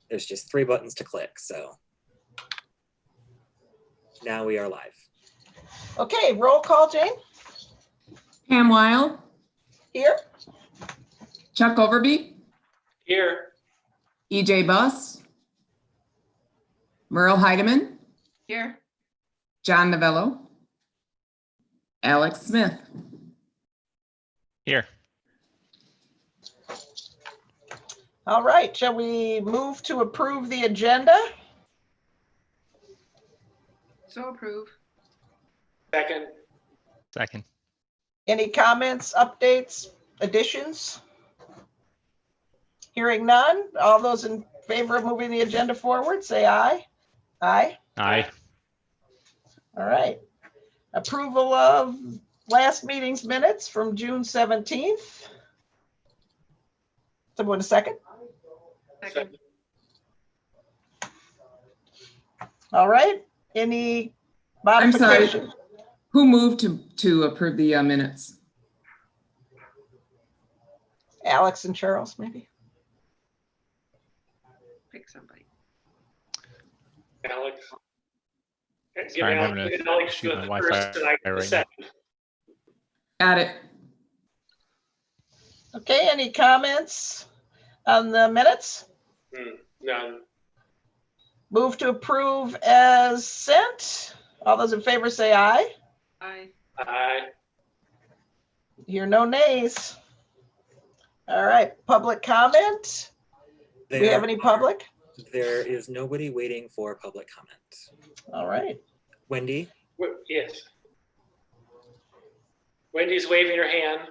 There's just 3 buttons to click, so now we are live. Okay, roll call, Jane. Pam Weil. Here. Chuck Overby. Here. EJ Buss. Merle Heidemann. Here. John Novello. Alex Smith. Here. All right, shall we move to approve the agenda? So approve. Second. Second. Any comments, updates, additions? Hearing none, all those in favor of moving the agenda forward, say aye. Aye. Aye. All right. Approval of last meeting's minutes from June 17th. Someone a second? Second. All right. Any I'm sorry. modification? Who moved to approve the minutes? Alex and Charles, maybe. Pick somebody. Alex. Sorry, I'm having to shoot my Wi-Fi right now. Got it. Okay, any comments on the minutes? None. Move to approve as sent. All those in favor say aye. Aye. Aye. Hear no nays. All right, public comment. Do we have any public? There is nobody waiting for public comment. All right. Wendy? Yes. Wendy's waving her hand.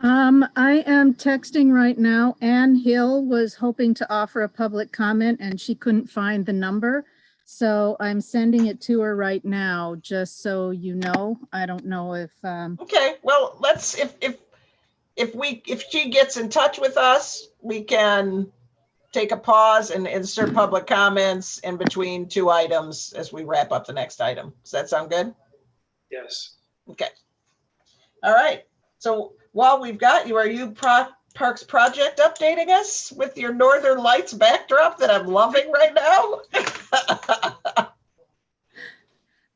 I am texting right now. Ann Hill was hoping to offer a public comment and she couldn't find the number. So I'm sending it to her right now, just so you know. I don't know if Okay, well, let's, if she gets in touch with us, we can take a pause and insert public comments in between 2 items as we wrap up the next item. Does that sound good? Yes. Okay. All right. So while we've got you, are you Parks Project updating us with your Northern Lights backdrop that I'm loving right now?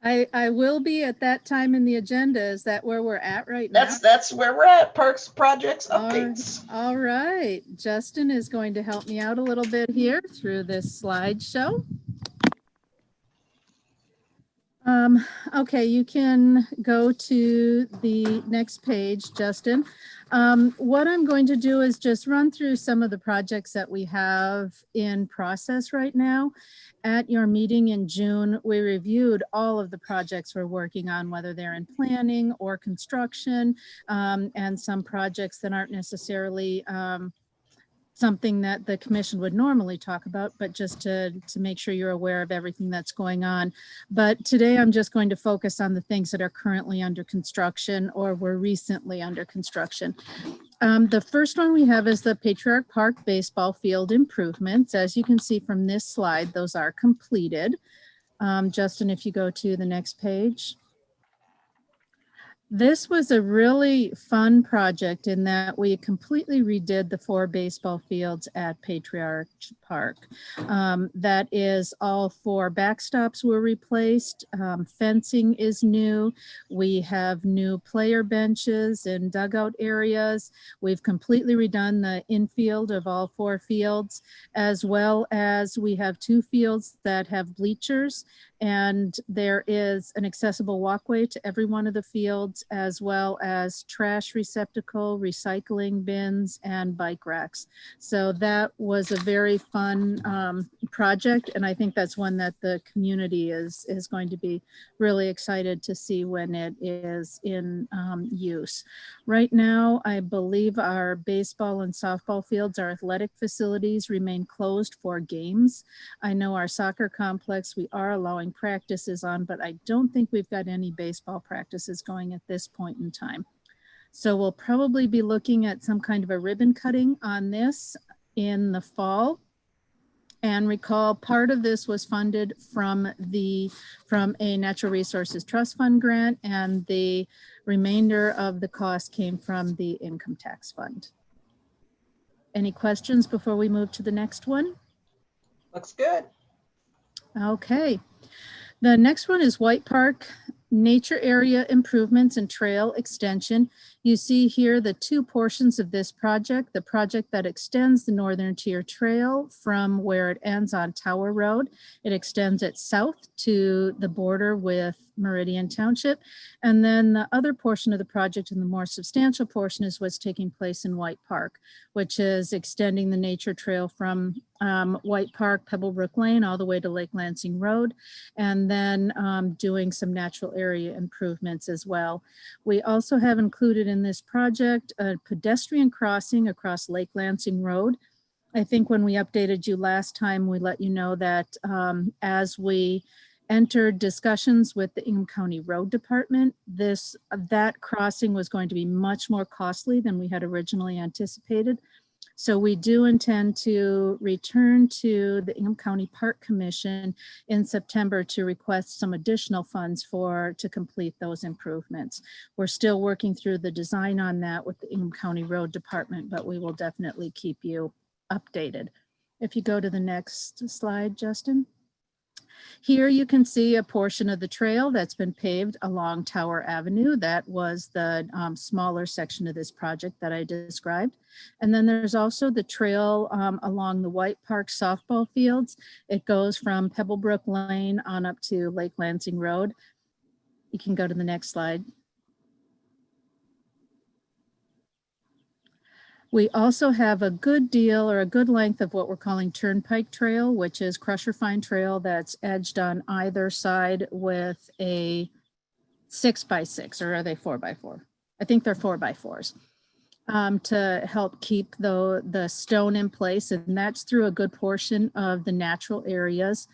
I will be at that time in the agenda. Is that where we're at right now? That's where we're at. Parks Projects updates. All right. Justin is going to help me out a little bit here through this slideshow. Okay, you can go to the next page, Justin. What I'm going to do is just run through some of the projects that we have in process right now. At your meeting in June, we reviewed all of the projects we're working on, whether they're in planning or construction, and some projects that aren't necessarily something that the commission would normally talk about, but just to make sure you're aware of everything that's going on. But today I'm just going to focus on the things that are currently under construction or were recently under construction. The first one we have is the Patriarch Park baseball field improvements. As you can see from this slide, those are completed. Justin, if you go to the next page. This was a really fun project in that we completely redid the 4 baseball fields at Patriarch Park. That is, all 4 backstops were replaced. Fencing is new. We have new player benches and dugout areas. We've completely redone the infield of all 4 fields, as well as we have 2 fields that have bleachers, and there is an accessible walkway to every one of the fields, as well as trash receptacle, recycling bins, and bike racks. So that was a very fun project, and I think that's one that the community is going to be really excited to see when it is in use. Right now, I believe our baseball and softball fields, our athletic facilities remain closed for games. I know our soccer complex, we are allowing practices on, but I don't think we've got any baseball practices going at this point in time. So we'll probably be looking at some kind of a ribbon cutting on this in the fall. And recall, part of this was funded from a Natural Resources Trust Fund grant, and the remainder of the cost came from the income tax fund. Any questions before we move to the next one? Looks good. Okay. The next one is White Park Nature Area Improvements and Trail Extension. You see here the two portions of this project, the project that extends the Northern Tier Trail from where it ends on Tower Road. It extends it south to the border with Meridian Township. And then the other portion of the project, and the more substantial portion, is what's taking place in White Park, which is extending the nature trail from White Park, Pebblebrook Lane, all the way to Lake Lansing Road, and then doing some natural area improvements as well. We also have included in this project a pedestrian crossing across Lake Lansing Road. I think when we updated you last time, we let you know that as we entered discussions with the Ingham County Road Department, that crossing was going to be much more costly than we had originally anticipated. So we do intend to return to the Ingham County Park Commission in September to request some additional funds to complete those improvements. We're still working through the design on that with the Ingham County Road Department, but we will definitely keep you updated. If you go to the next slide, Justin. Here you can see a portion of the trail that's been paved along Tower Avenue. That was the smaller section of this project that I described. And then there's also the trail along the White Park softball fields. It goes from Pebblebrook Lane on up to Lake Lansing Road. You can go to the next slide. We also have a good deal or a good length of what we're calling Turnpike Trail, which is crusher fine trail that's edged on either side with a 6x6, or are they 4x4? I think they're 4x4s, to help keep the stone in place. And that's through a good portion of the natural areas.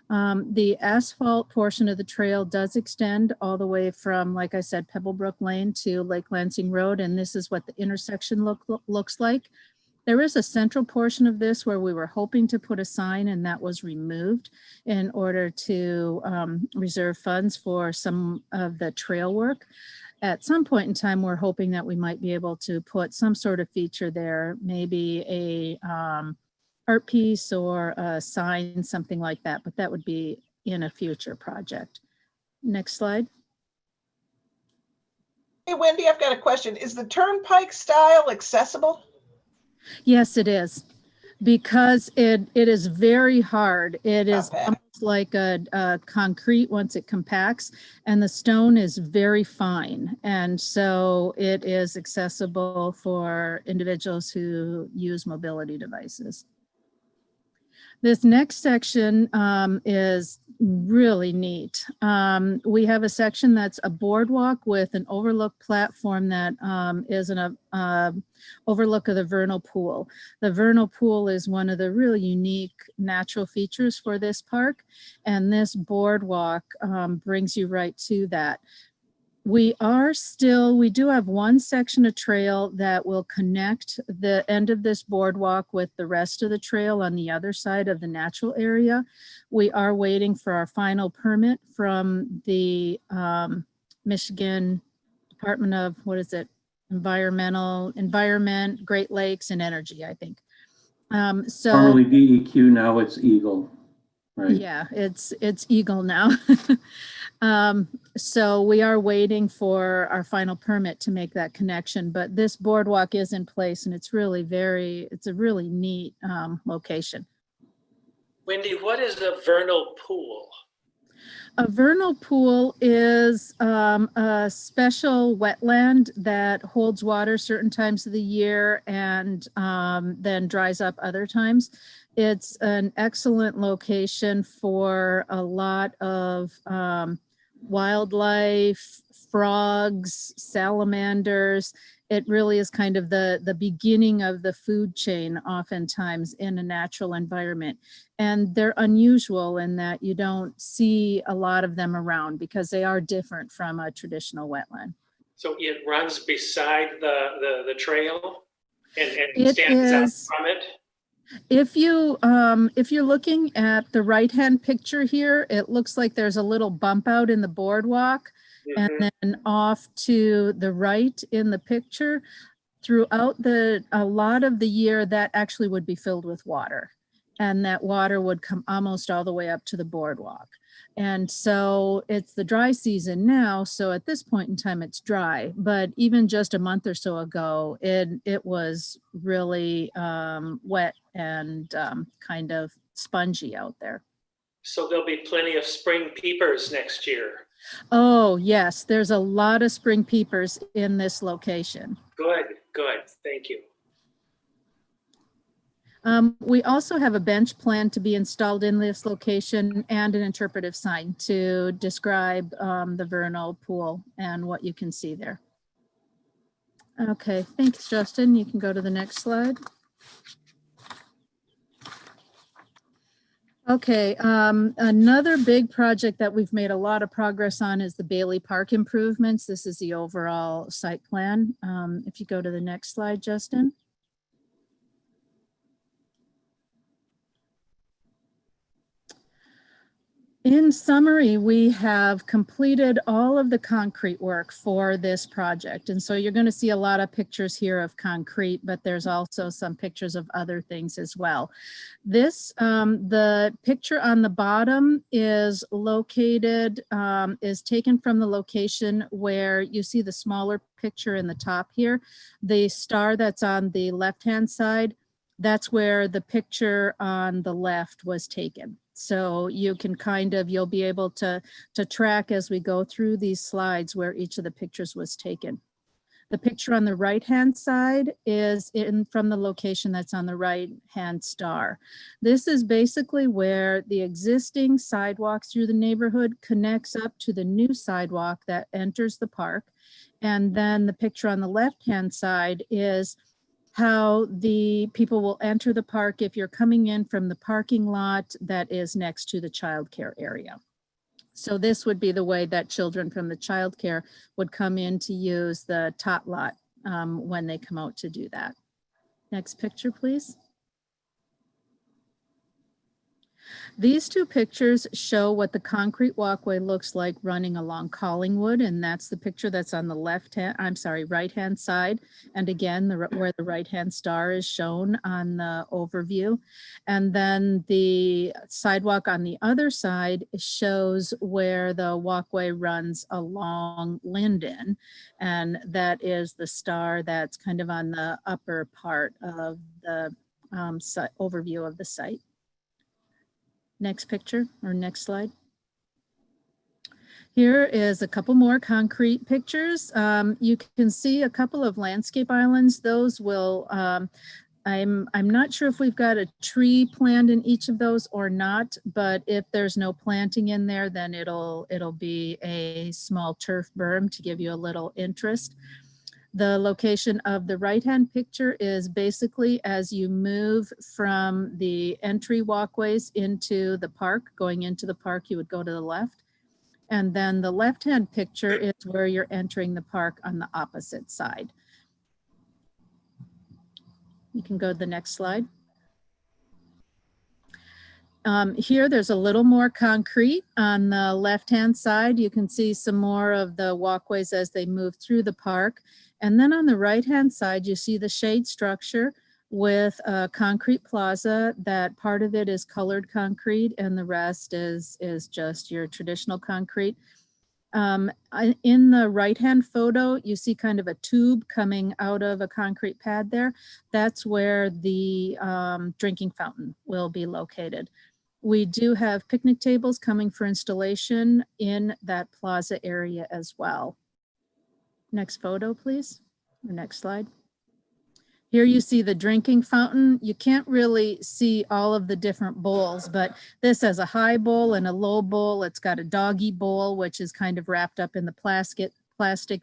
The asphalt portion of the trail does extend all the way from, like I said, Pebblebrook Lane to Lake Lansing Road. And this is what the intersection looks like. There is a central portion of this where we were hoping to put a sign, and that was removed in order to reserve funds for some of the trail work. At some point in time, we're hoping that we might be able to put some sort of feature there, maybe a art piece or a sign, something like that, but that would be in a future project. Next slide. Hey, Wendy, I've got a question. Is the Turnpike style accessible? Yes, it is, because it is very hard. It is almost like a concrete once it compacts, and the stone is very fine. And so it is accessible for individuals who use mobility devices. This next section is really neat. We have a section that's a boardwalk with an overlook platform that is an overlook of the vernal pool. The vernal pool is one of the really unique natural features for this park, and this boardwalk brings you right to that. We do have one section of trail that will connect the end of this boardwalk with the rest of the trail on the other side of the natural area. We are waiting for our final permit from the Michigan Department of, Environment, Great Lakes and Energy, I think. So formerly DEQ, now it's Eagle, right? Yeah, it's Eagle now. So we are waiting for our final permit to make that connection, but this boardwalk is in place, and it's a really neat location. Wendy, what is a vernal pool? A vernal pool is a special wetland that holds water certain times of the year and then dries up other times. It's an excellent location for a lot of wildlife, frogs, salamanders. It really is kind of the beginning of the food chain oftentimes in a natural environment. And they're unusual in that you don't see a lot of them around because they are different from a traditional wetland. So it runs beside the trail and It stands out is, from it? if you're looking at the right-hand picture here, it looks like there's a little bump out in the boardwalk. And then off to the right in the picture, throughout a lot of the year, that actually would be filled with water. And that water would come almost all the way up to the boardwalk. And so it's the dry season now. So at this point in time, it's dry. But even just a month or so ago, it was really wet and kind of spongy out there. So there'll be plenty of spring peepers next year. Oh, yes. There's a lot of spring peepers in this location. Good, good. Thank you. We also have a bench planned to be installed in this location and an interpretive sign to describe the vernal pool and what you can see there. Okay, thanks, Justin. You can go to the next slide. Okay, another big project that we've made a lot of progress on is the Bailey Park improvements. This is the overall site plan. If you go to the next slide, Justin. In summary, we have completed all of the concrete work for this project. And so you're going to see a lot of pictures here of concrete, but there's also some pictures of other things as well. This, the picture on the bottom is located, is taken from the location where you see the smaller picture in the top here. The star that's on the left-hand side, that's where the picture on the left was taken. So you can kind of, you'll be able to track as we go through these slides where each of the pictures was taken. The picture on the right-hand side is from the location that's on the right-hand star. This is basically where the existing sidewalk through the neighborhood connects up to the new sidewalk that enters the park. And then the picture on the left-hand side is how the people will enter the park if you're coming in from the parking lot that is next to the childcare area. So this would be the way that children from the childcare would come in to use the tot lot when they come out to do that. Next picture, please. These two pictures show what the concrete walkway looks like running along Collingwood, and that's the picture that's on the right-hand side. And again, where the right-hand star is shown on the overview. And then the sidewalk on the other side shows where the walkway runs along Linden, and that is the star that's kind of on the upper part of the overview of the site. Next picture or next slide. Here is a couple more concrete pictures. You can see a couple of landscape islands. Those will, I'm not sure if we've got a tree planned in each of those or not, but if there's no planting in there, then it'll be a small turf berm to give you a little interest. The location of the right-hand picture is basically as you move from the entry walkways into the park, going into the park, you would go to the left. And then the left-hand picture is where you're entering the park on the opposite side. You can go to the next slide. Here, there's a little more concrete on the left-hand side. You can see some more of the walkways as they move through the park. And then on the right-hand side, you see the shade structure with a concrete plaza. That part of it is colored concrete and the rest is just your traditional concrete. In the right-hand photo, you see kind of a tube coming out of a concrete pad there. That's where the drinking fountain will be located. We do have picnic tables coming for installation in that plaza area as well. Next photo, please, or next slide. Here you see the drinking fountain. You can't really see all of the different bowls, but this has a high bowl and a low bowl. It's got a doggy bowl, which is kind of wrapped up in the plastic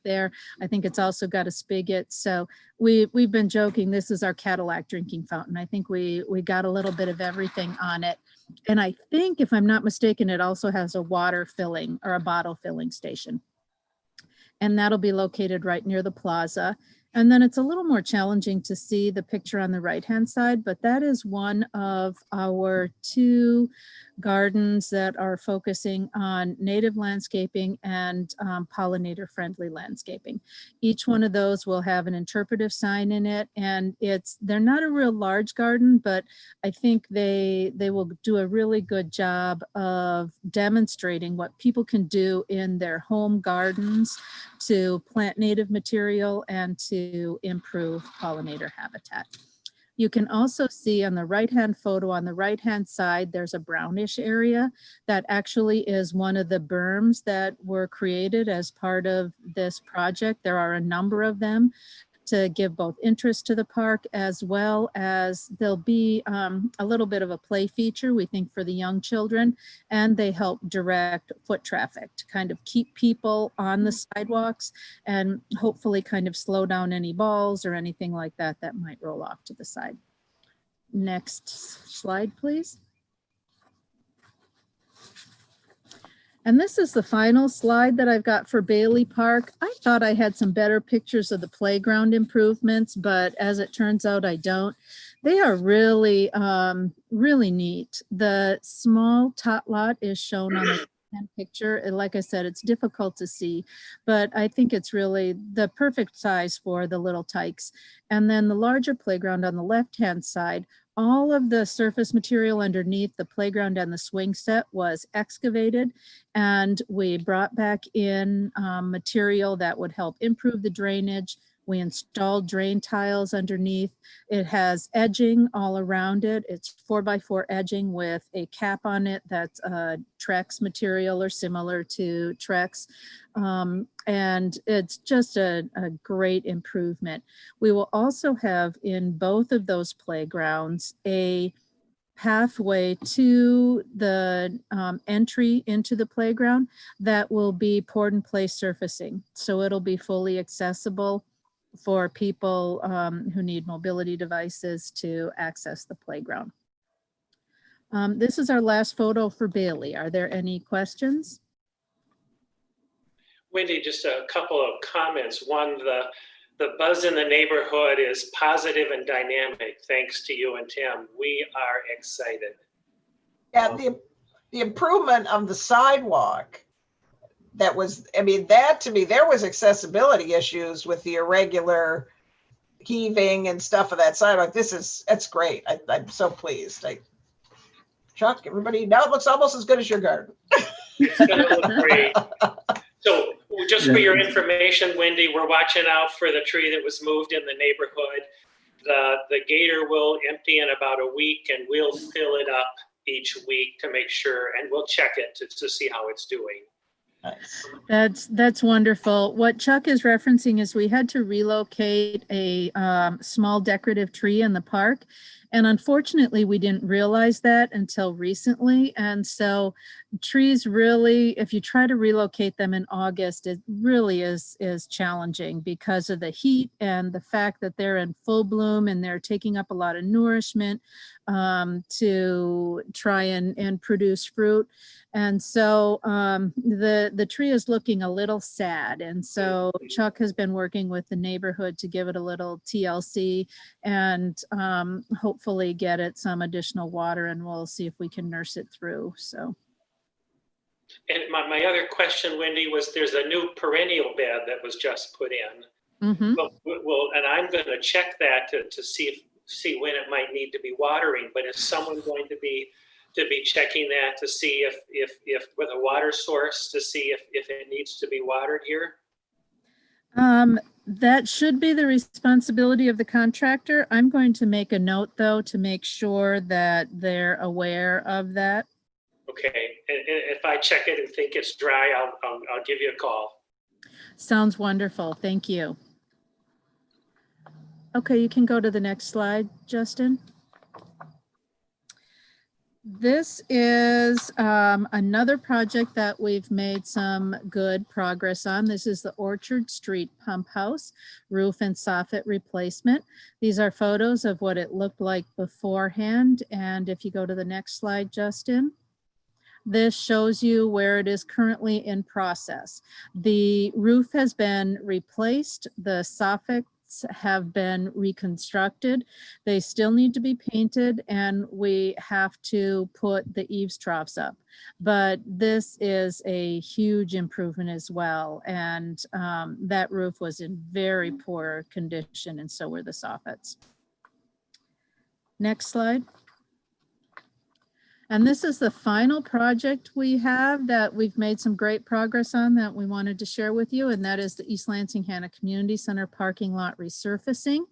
there. I think it's also got a spigot. So we've been joking, this is our Cadillac drinking fountain. I think we got a little bit of everything on it. And I think, if I'm not mistaken, it also has a water filling or a bottle filling station. And that'll be located right near the plaza. And then it's a little more challenging to see the picture on the right-hand side, but that is one of our 2 gardens that are focusing on native landscaping and pollinator-friendly landscaping. Each one of those will have an interpretive sign in it, and they're not a real large garden, but I think they will do a really good job of demonstrating what people can do in their home gardens to plant native material and to improve pollinator habitat. You can also see on the right-hand photo on the right-hand side, there's a brownish area that actually is one of the berms that were created as part of this project. There are a number of them to give both interest to the park, as well as there'll be a little bit of a play feature, we think, for the young children, and they help direct foot traffic to kind of keep people on the sidewalks and hopefully kind of slow down any balls or anything like that that might roll off to the side. Next slide, please. And this is the final slide that I've got for Bailey Park. I thought I had some better pictures of the playground improvements, but as it turns out, I don't. They are really, really neat. The small tot lot is shown on the picture. And like I said, it's difficult to see, but I think it's really the perfect size for the little tykes. And then the larger playground on the left-hand side, all of the surface material underneath the playground and the swing set was excavated, and we brought back in material that would help improve the drainage. We installed drain tiles underneath. It has edging all around it. It's 4x4 edging with a cap on it that's Trex material or similar to Trex. And it's just a great improvement. We will also have in both of those playgrounds a pathway to the entry into the playground that will be poured and place surfacing. So it'll be fully accessible for people who need mobility devices to access the playground. This is our last photo for Bailey. Are there any questions? Wendy, just a couple of comments. One, the buzz in the neighborhood is positive and dynamic, thanks to you and Tim. We are excited. Yeah, the improvement of the sidewalk, that was, I mean, that to me, there was accessibility issues with the irregular heaving and stuff of that sidewalk. That's great. I'm so pleased. Chuck, everybody, now it looks almost as good as your garden. It's gonna look great. So just for your information, Wendy, we're watching out for the tree that was moved in the neighborhood. The gator will empty in about a week, and we'll fill it up each week to make sure, and we'll check it to see how it's doing. Nice. That's wonderful. What Chuck is referencing is we had to relocate a small decorative tree in the park. And unfortunately, we didn't realize that until recently. And so trees really, if you try to relocate them in August, it really is challenging because of the heat and the fact that they're in full bloom and they're taking up a lot of nourishment to try and produce fruit. And so the tree is looking a little sad. And so Chuck has been working with the neighborhood to give it a little TLC and hopefully get it some additional water, and we'll see if we can nurse it through. So. And my other question, Wendy, was there's a new perennial bed that was just put in. Mm-hmm. Well, and I'm going to check that to see when it might need to be watering. But is someone going to be checking that to see if with a water source to see if it needs to be watered here? That should be the responsibility of the contractor. I'm going to make a note, though, to make sure that they're aware of that. Okay, and if I check it and think it's dry, I'll give you a call. Sounds wonderful. Thank you. Okay, you can go to the next slide, Justin. This is another project that we've made some good progress on. This is the Orchard Street Pump House roof and soffit replacement. These are photos of what it looked like beforehand. And if you go to the next slide, Justin. This shows you where it is currently in process. The roof has been replaced. The have been reconstructed. They still need to be painted, and we have to put the eaves troughs up. But this is a huge improvement as well. And that roof was in very poor condition, and so were the soffits. Next slide. And this is the final project we have that we've made some great progress on that we wanted to share with you, and that is the East Lansing Hannah Community Center parking lot resurfacing.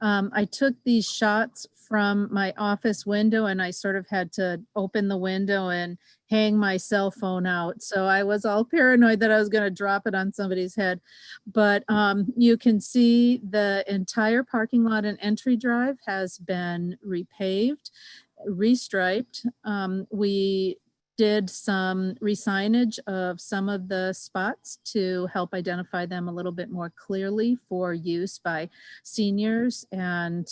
I took these shots from my office window, and I sort of had to open the window and hang my cell phone out. So I was all paranoid that I was going to drop it on somebody's head. But you can see the entire parking lot and entry drive has been repaved, restriped. We did some re-signage of some of the spots to help identify them a little bit more clearly for use by seniors and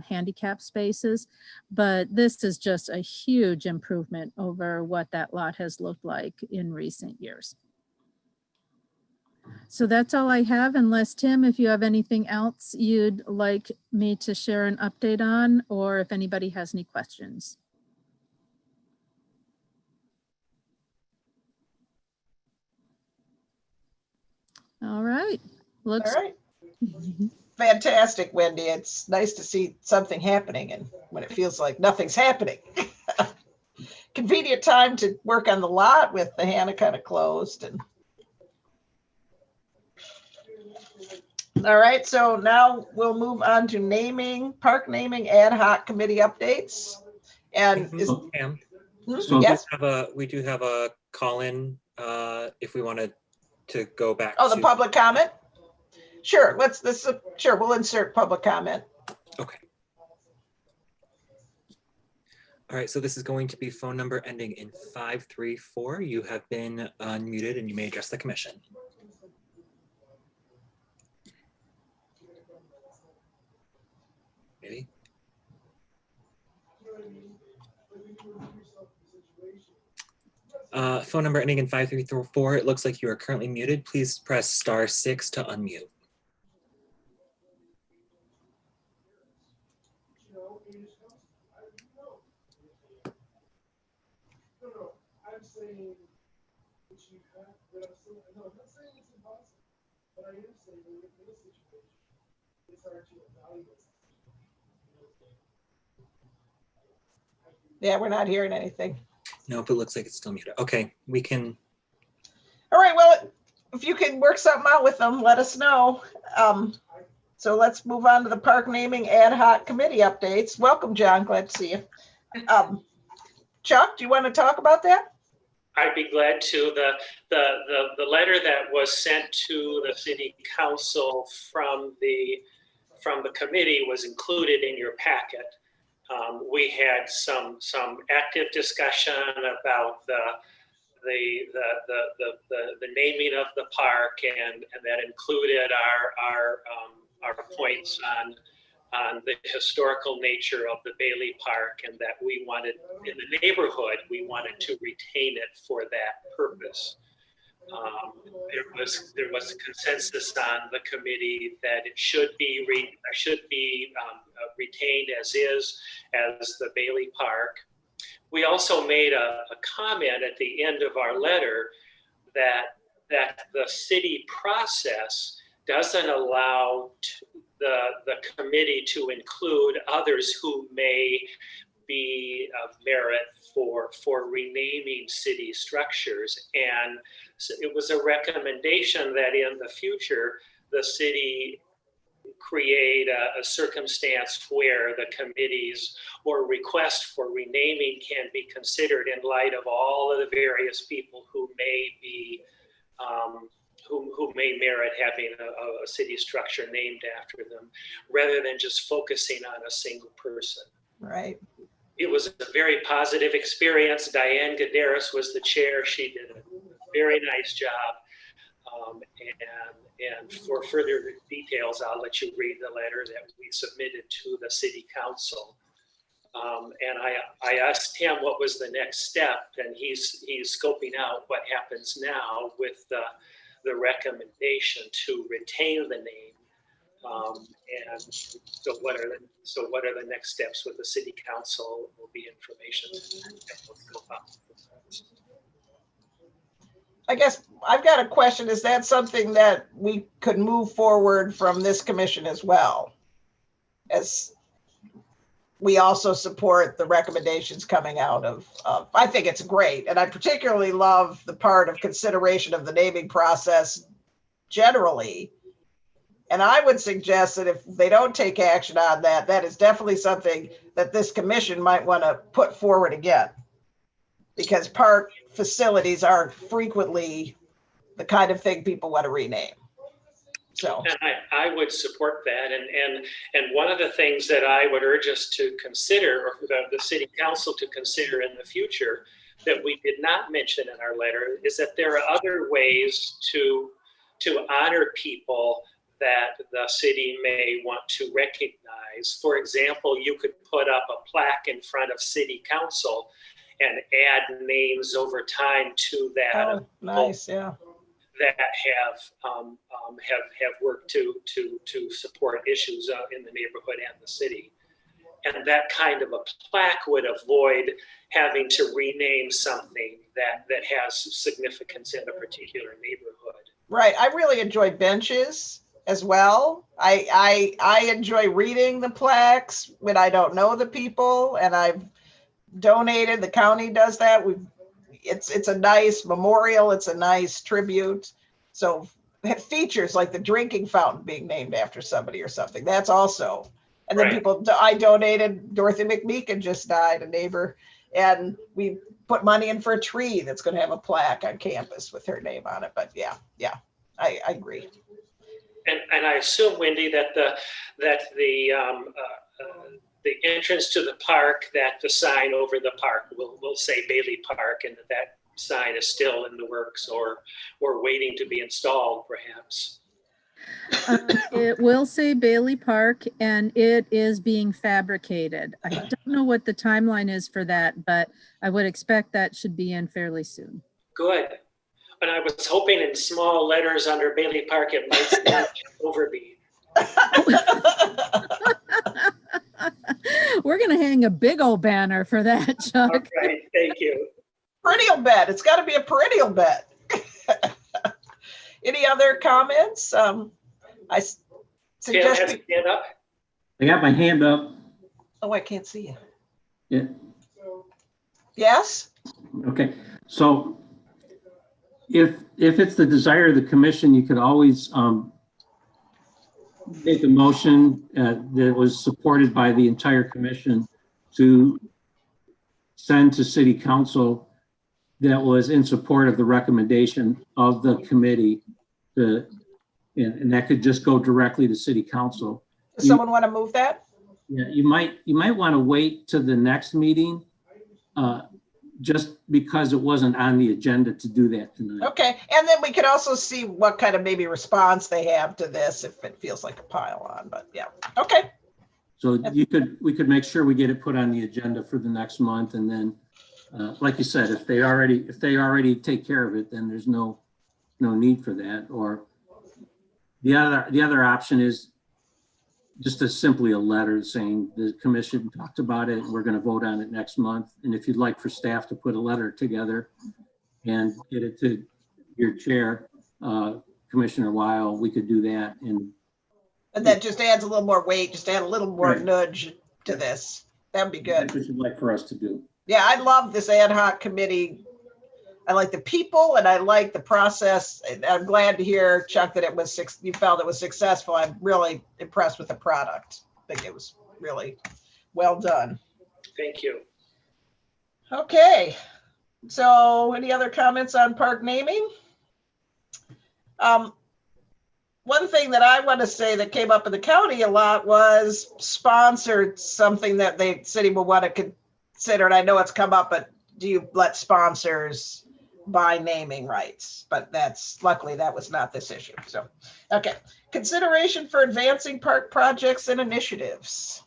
handicap spaces. But this is just a huge improvement over what that lot has looked like in recent years. So that's all I have, unless Tim, if you have anything else you'd like me to share an update on, or if anybody has any questions. All right. Looks All right. Fantastic, Wendy. It's nice to see something happening, and when it feels like nothing's happening. Convenient time to work on the lot with the Hannah kind of closed. And all right, so now we'll move on to naming, park naming ad hoc committee updates. And is, Pam, So yes. we do have a call-in if we wanted to go back. Oh, the to public comment? Sure, sure, we'll insert public comment. Okay. All right, so this is going to be phone number ending in 534. You have been unmuted and you may address the commission. Maybe. Phone number ending in 534. It looks like you are currently muted. Please press *6 to unmute. Yeah, we're not hearing anything. Nope, it looks like it's still muted. Okay, we can. All right, well, if you can work something out with them, let us know. So let's move on to the park naming ad hoc committee updates. Welcome, John. Glad to see you. Chuck, do you want to talk about that? I'd be glad to. The letter that was sent to the city council from the committee was included in your packet. We had some active discussion about the naming of the park, and that included our points on the historical nature of the Bailey Park, and that we wanted, in the neighborhood, we wanted to retain it for that purpose. There was a consensus on the committee that it should be retained as is, as the Bailey Park. We also made a comment at the end of our letter that the city process doesn't allow the committee to include others who may be of merit for renaming city structures. And so it was a recommendation that in the future, the city create a circumstance where the committees or request for renaming can be considered in light of all of the various people who may be who may merit having a city structure named after them, rather than just focusing on a single person. Right. It was a very positive experience. Diane Gadaris was the chair. She did a very nice job. And for further details, I'll let you read the letter that we submitted to the city council. And I asked him what was the next step, and he's scoping out what happens now with the recommendation to retain the name And so what are the next steps with the city council will be information. I guess I've got a question. Is that something that we could move forward from this commission as well? As we also support the recommendations coming out of, I think it's great. And I particularly love the part of consideration of the naming process generally. And I would suggest that if they don't take action on that, that is definitely something that this commission might want to put forward again. Because park facilities aren't frequently the kind of thing people want to rename. So and I would support that. And one of the things that I would urge us to consider, or the city council to consider in the future, that we did not mention in our letter, is that there are other ways to honor people that the city may want to recognize. For example, you could put up a plaque in front of city council and add names over time to that. oh, nice, yeah. That have worked to support issues in the neighborhood and the city. And that kind of a plaque would avoid having to rename something that has significance in a particular neighborhood. Right. I really enjoy benches as well. I enjoy reading the plaques when I don't know the people, and I've donated. The county does that. It's a nice memorial. It's a nice tribute. So it features like the drinking fountain being named after somebody or something. That's also. And then Right. I donated. Dorothy McMeekin just died, a neighbor, and we put money in for a tree that's going to have a plaque on campus with her name on it. But yeah, I agree. And I assume, Wendy, that the entrance to the park, that the sign over the park will say Bailey Park, and that sign is still in the works or waiting to be installed, perhaps. It will say Bailey Park, and it is being fabricated. I don't know what the timeline is for that, but I would expect that should be in fairly soon. Good. And I was hoping in small letters under Bailey Park it might say Overby. We're going to hang a big old banner for that, Chuck. Right, thank you. Perennial bet. It's got to be a perennial bet. Any other comments? I Pam suggest. has his hand up. I got my hand up. Oh, I can't see you. Yeah. Yes? Okay. So if it's the desire of the commission, you could always make a motion that was supported by the entire commission to send to city council that was in support of the recommendation of the committee, and that could just go directly to city council. Does someone want to move that? Yeah, you might want to wait to the next meeting, just because it wasn't on the agenda to do that tonight. Okay, and then we could also see what kind of maybe response they have to this if it feels like a pile on, but yeah, okay. So we could make sure we get it put on the agenda for the next month, and then, like you said, if they already take care of it, then there's no need for that. Or the other option is just simply a letter saying the commission talked about it, and we're going to vote on it next month. And if you'd like for staff to put a letter together and get it to your chair, Commissioner Weil, we could do that. And that just adds a little more weight, just add a little more Right. nudge to this. That'd be good. that's what you'd like for us to do. Yeah, I love this ad hoc committee. I like the people and I like the process. And I'm glad to hear, Chuck, that you felt it was successful. I'm really impressed with the product. I think it was really well done. Thank you. Okay, so any other comments on park naming? One thing that I want to say that came up in the county a lot was sponsored, something that the city will want to consider. And I know it's come up, but do you let sponsors buy naming rights? But luckily that was not this issue. So, okay. Consideration for advancing park projects and initiatives.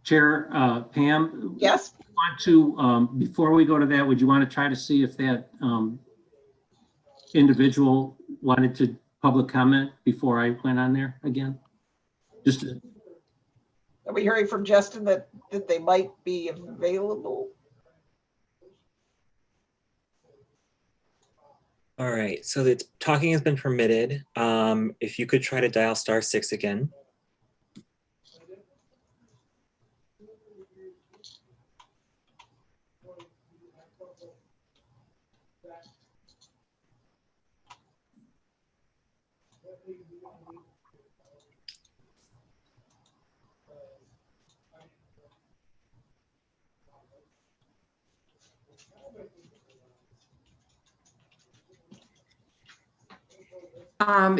Chair Pam? Yes? Want to, before we go to that, would you want to try to see if that individual wanted to public comment before I went on there again? Just to, Are we hearing from Justin that they might be available? All right, so the talking has been permitted. If you could try to dial *6 again.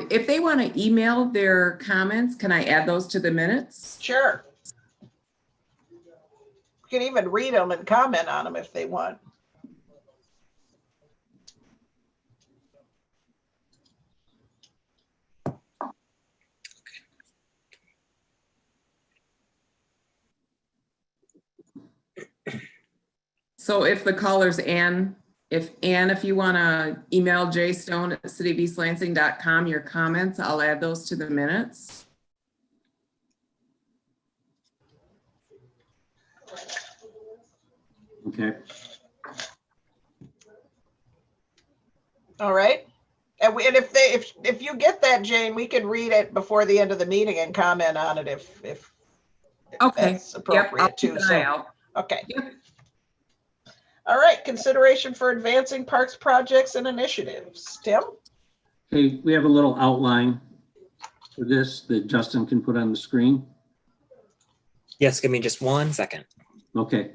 If they want to email their comments, can I add those to the minutes? Sure. You can even read them and comment on them if they want. So if the caller's Ann, if you want to email jstone@cityofeastlansing.com your comments, I'll add those to the minutes. okay. All right. And if you get that, Jane, we can read it before the end of the meeting and comment on it if Okay. that's Yep, appropriate I'll keep too. an So, eye out. okay. Yep. All right. Consideration for advancing parks projects and initiatives. Tim? Okay, we have a little outline for this that Justin can put on the screen. Yes, give me just 1 second. Okay.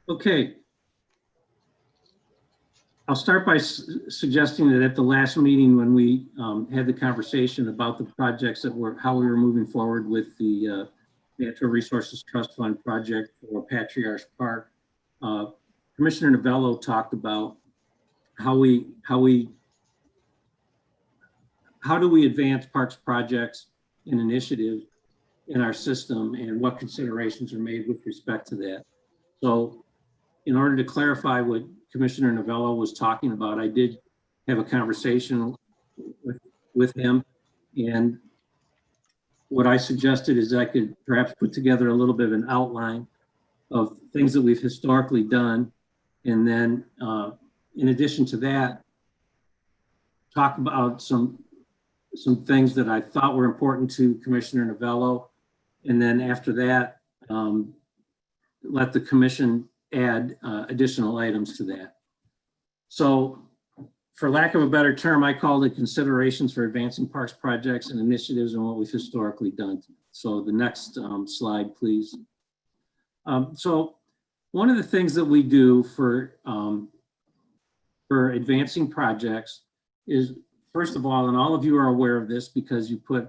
Okay. I'll start by suggesting that at the last meeting when we had the conversation about the projects how we were moving forward with the Natural Resources Trust Fund project for Patriarch Park, Commissioner Novello talked about how do we advance parks projects and initiatives in our system and what considerations are made with respect to that. So in order to clarify what Commissioner Novello was talking about, I did have a conversation with him, and what I suggested is I could perhaps put together a little bit of an outline of things that we've historically done, and then in addition to that, talk about some things that I thought were important to Commissioner Novello, and then after that, let the commission add additional items to that. So for lack of a better term, I called it considerations for advancing parks projects and initiatives and what we've historically done. So the next slide, please. So one of the things that we do for advancing projects is, first of all, and all of you are aware of this because you put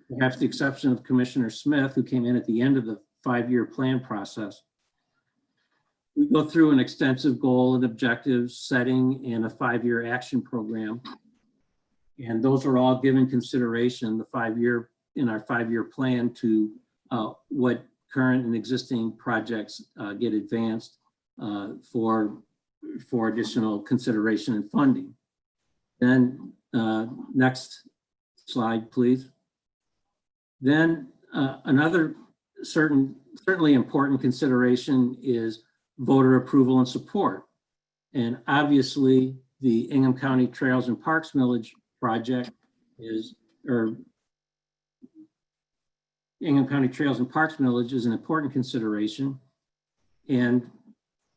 perhaps the exception of Commissioner Smith, who came in at the end of the 5-year plan process. We go through an extensive goal and objectives setting and a 5-year action program. And those are all given consideration in our 5-year plan to what current and existing projects get advanced for additional consideration and funding. Then next slide, please. Then another certainly important consideration is voter approval and support. And obviously the Ingham County Trails and Parks Millage project Ingham County Trails and Parks Millage is an important consideration. And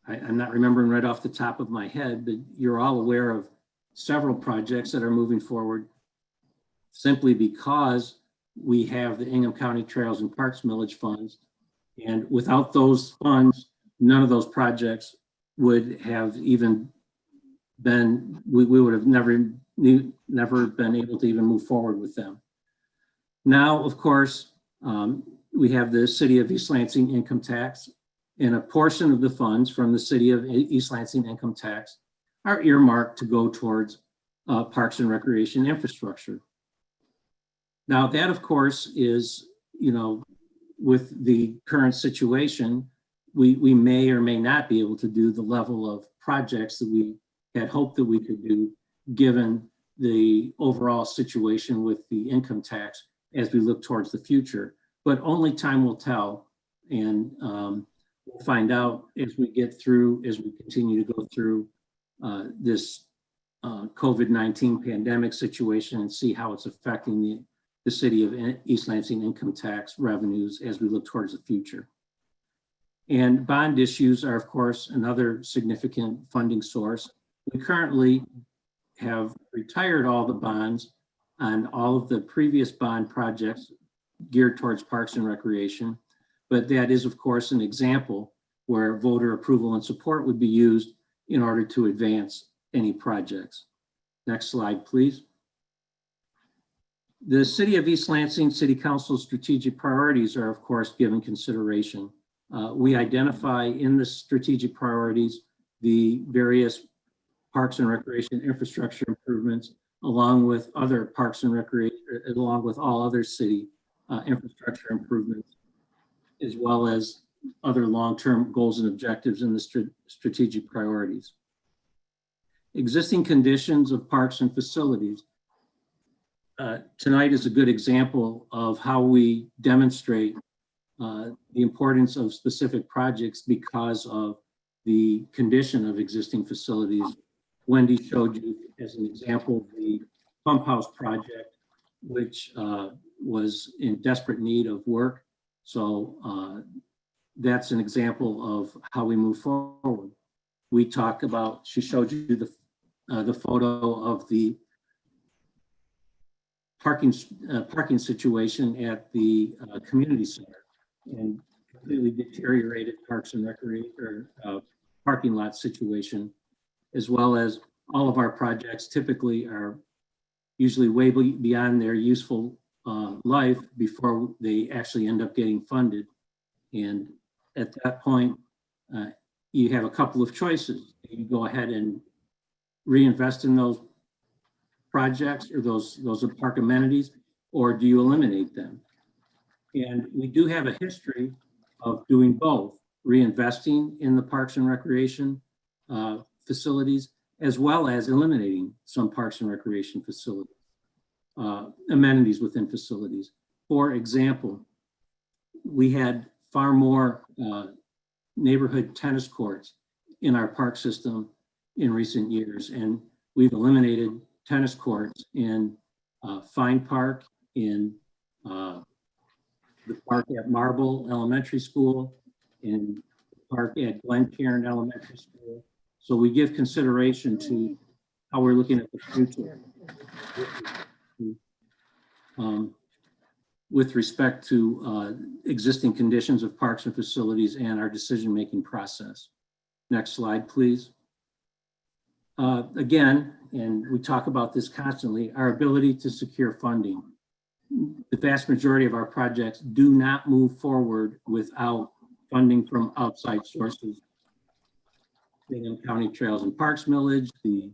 I'm not remembering right off the top of my head, but you're all aware of several projects that are moving forward simply because we have the Ingham County Trails and Parks Millage funds. And without those funds, none of those projects would have even been, we would have never been able to even move forward with them. Now, of course, we have the City of East Lansing income tax and a portion of the funds from the city of East Lansing income tax are earmarked to go towards parks and recreation infrastructure. Now that, of course, is, with the current situation, we may or may not be able to do the level of projects that we had hoped that we could do, given the overall situation with the income tax as we look towards the future. But only time will tell, and we'll find out as we continue to go through this COVID-19 pandemic situation and see how it's affecting the city of East Lansing income tax revenues as we look towards the future. And bond issues are, of course, another significant funding source. We currently have retired all the bonds on all of the previous bond projects geared towards parks and recreation, but that is, of course, an example where voter approval and support would be used in order to advance any projects. Next slide, please. The City of East Lansing City Council's strategic priorities are, of course, given consideration. We identify in the strategic priorities the various parks and recreation infrastructure improvements, along with other parks and recreation, along with all other city infrastructure improvements, as well as other long-term goals and objectives in the strategic priorities. Existing conditions of parks and facilities. Tonight is a good example of how we demonstrate the importance of specific projects because of the condition of existing facilities. Wendy showed you as an example the pump house project, which was in desperate need of work. So that's an example of how we move forward. We talk about, she showed you the photo of the parking situation at the community center and completely deteriorated parks and recreation or parking lot situation, as well as all of our projects typically are usually way beyond their useful life before they actually end up getting funded. And at that point, you have a couple of choices. You go ahead and reinvest in those projects or those park amenities, or do you eliminate them? And we do have a history of doing both, reinvesting in the parks and recreation facilities, as well as eliminating some parks and recreation facilities, amenities within facilities. For example, we had far more neighborhood tennis courts in our park system in recent years, and we've eliminated tennis courts in Fine Park, in the park at Marble Elementary School, in the park at Glen Cairn Elementary School. So we give consideration to how we're looking at the future with respect to existing conditions of parks and facilities and our decision-making process. Next slide, please. Again, and we talk about this constantly, our ability to secure funding. The vast majority of our projects do not move forward without funding from outside sources. The County Trails and Parks Millage, the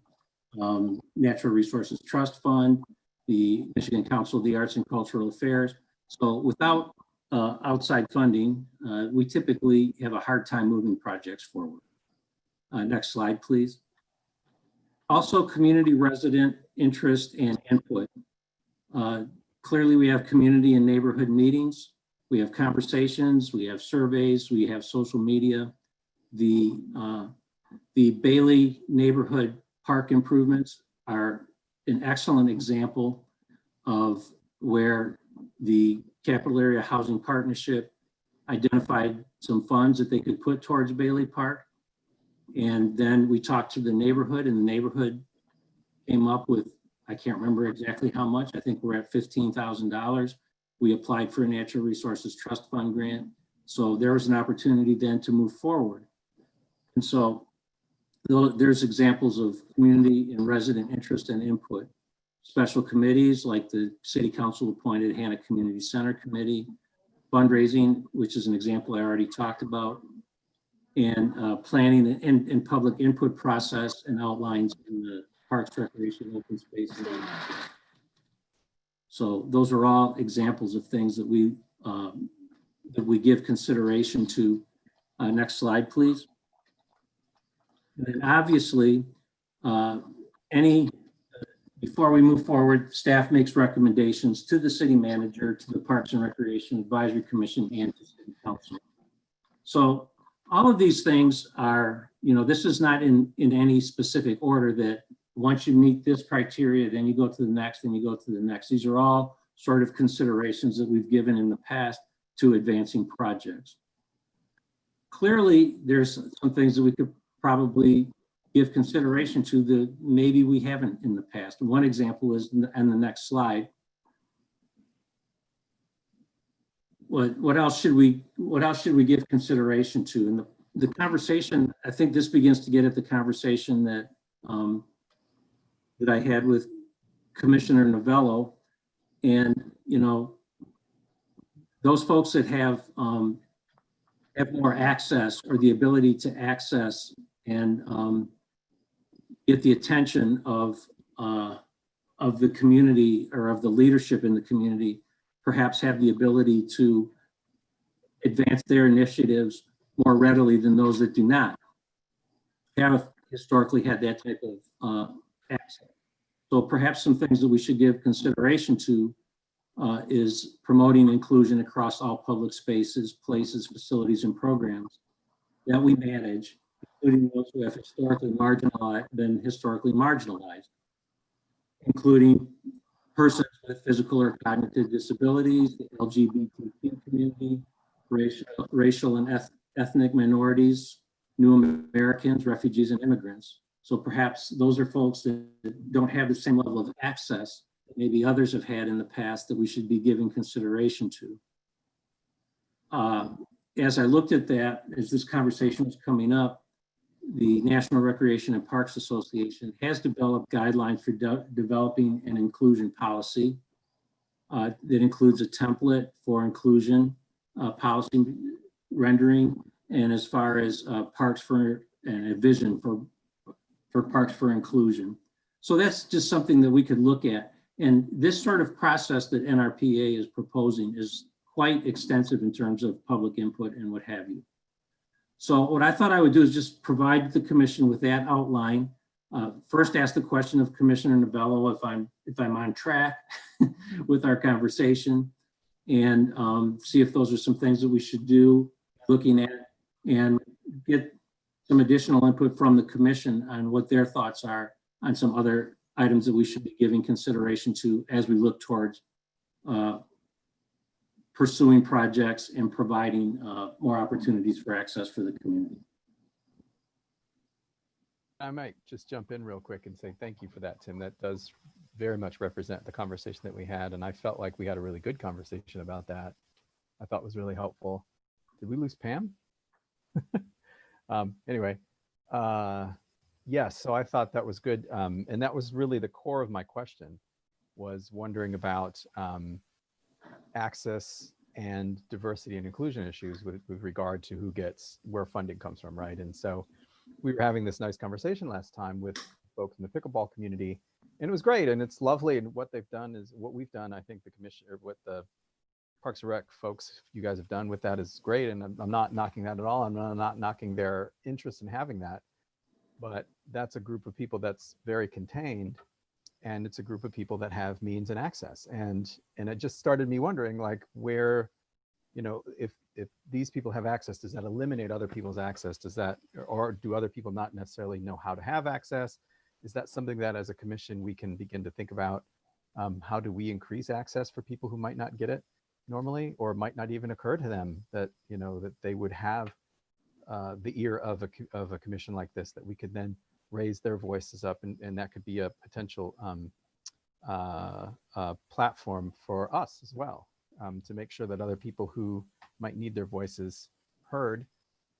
Natural Resources Trust Fund, the Michigan Council of the Arts and Cultural Affairs. So without outside funding, we typically have a hard time moving projects forward. Next slide, please. Also, community resident interest and input. Clearly, we have community and neighborhood meetings. We have conversations, we have surveys, we have social media. The Bailey neighborhood park improvements are an excellent example of where the Capital Area Housing Partnership identified some funds that they could put towards Bailey Park. And then we talked to the neighborhood, and the neighborhood came up with, I can't remember exactly how much. I think we're at $15,000. We applied for a Natural Resources Trust Fund grant. So there was an opportunity then to move forward. And so there's examples of community and resident interest and input. Special committees like the City Council appointed Hannah Community Center Committee, fundraising, which is an example I already talked about, and planning and public input process and outlines in the Parks, Recreation, Open Space. So those are all examples of things that we give consideration to. Next slide, please. And then obviously, before we move forward, staff makes recommendations to the city manager, to the Parks and Recreation Advisory Commission, and to city council. So all of these things are, this is not in any specific order that once you meet this criteria, then you go to the next, and you go to the next. These are all sort of considerations that we've given in the past to advancing projects. Clearly, there's some things that we could probably give consideration to that maybe we haven't in the past. One example is on the next slide. What else should we give consideration to? And the conversation, I think this begins to get at the conversation that that I had with Commissioner Novello, and those folks that have more access or the ability to access and get the attention of the community or of the leadership in the community, perhaps have the ability to advance their initiatives more readily than those that do not have historically had that type of access. So perhaps some things that we should give consideration to is promoting inclusion across all public spaces, places, facilities, and programs that we manage, including those who have been historically marginalized, including persons with physical or cognitive disabilities, the LGBTQ community, racial and ethnic minorities, new Americans, refugees, and immigrants. So perhaps those are folks that don't have the same level of access that maybe others have had in the past that we should be giving consideration to. As I looked at that, as this conversation was coming up, the National Recreation and Parks Association has developed guidelines for developing an inclusion policy that includes a template for inclusion policy rendering, and as far as parks for and a vision for parks for inclusion. So that's just something that we could look at. And this sort of process that NRPA is proposing is quite extensive in terms of public input and what have you. So what I thought I would do is just provide the commission with that outline. First, ask the question of Commissioner Novello if I'm on track with our conversation, and see if those are some things that we should do, looking at, and get some additional input from the commission on what their thoughts are on some other items that we should be giving consideration to as we look towards pursuing projects and providing more opportunities for access for the community. I might just jump in real quick and say thank you for that, Tim. That does very much represent the conversation that we had, and I felt like we had a really good conversation about that. I thought was really helpful. Did we lose Pam? Anyway, yes, so I thought that was good, and that was really the core of my question, was wondering about access and diversity and inclusion issues with regard to who gets where funding comes from, right? And so we were having this nice conversation last time with folks in the pickleball community, and it was great, and it's lovely. And what they've done is what we've done. I think the commission, or what the Parks and Rec folks, you guys have done with that is great, and I'm not knocking that at all. I'm not knocking their interest in having that, but that's a group of people that's very contained, and it's a group of people that have means and access, and it just started me wondering, like, where, if these people have access, does that eliminate other people's access? Does that, or do other people not necessarily know how to have access? Is that something that as a commission we can begin to think about? How do we increase access for people who might not get it normally, or might not even occur to them that, that they would have the ear of a commission like this, that we could then raise their voices up, and that could be a potential platform for us as well, to make sure that other people who might need their voices heard,